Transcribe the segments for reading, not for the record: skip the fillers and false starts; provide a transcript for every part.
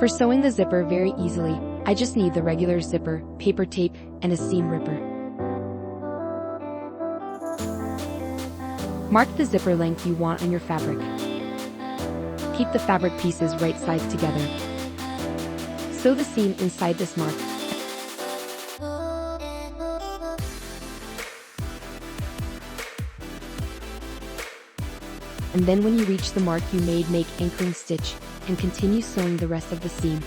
For sewing the zipper very easily, I just need the regular zipper, paper tape, and a seam ripper. Mark the zipper length you want on your fabric. Keep the fabric pieces right sides together. Sew the seam inside this mark. And then when you reach the mark you made, make anchoring stitch, and continue sewing the rest of the seam.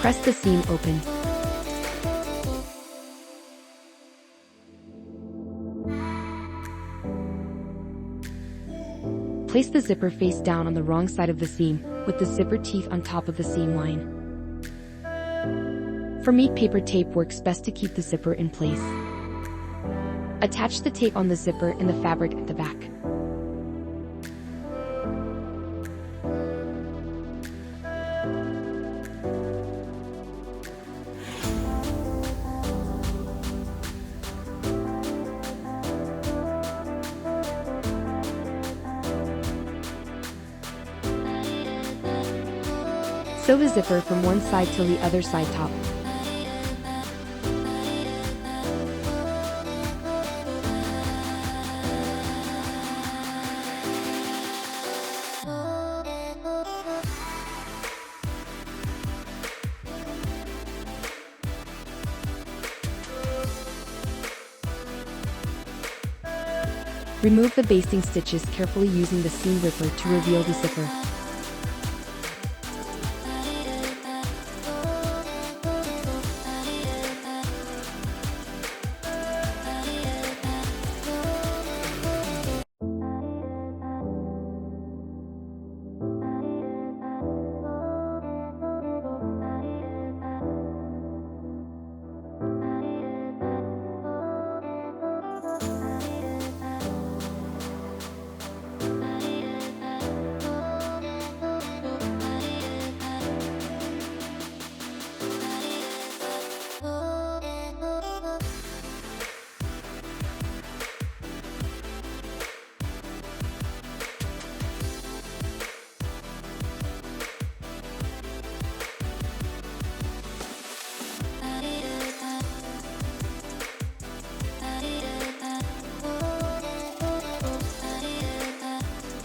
Press the seam open. Place the zipper face down on the wrong side of the seam, with the zipper teeth on top of the seam line. For me, paper tape works best to keep the zipper in place. Attach the tape on the zipper and the fabric at the back. Sew the zipper from one side till the other side top. Remove the basting stitches carefully using the seam ripper to reveal the zipper.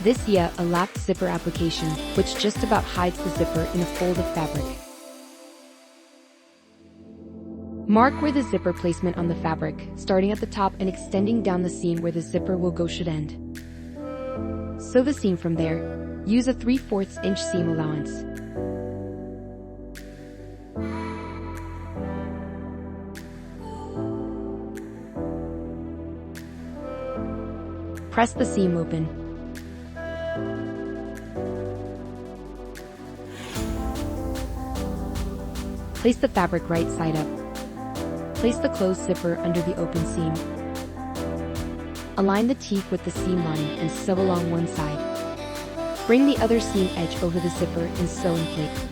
This is a lapped zipper application, which just about hides the zipper in a fold of fabric. Mark where the zipper placement on the fabric, starting at the top and extending down the seam where the zipper will go should end. Sew the seam from there. Use a 3/4 inch seam allowance. Press the seam open. Place the fabric right side up. Place the closed zipper under the open seam. Align the teeth with the seam line and sew along one side. Bring the other seam edge over the zipper and sew in place.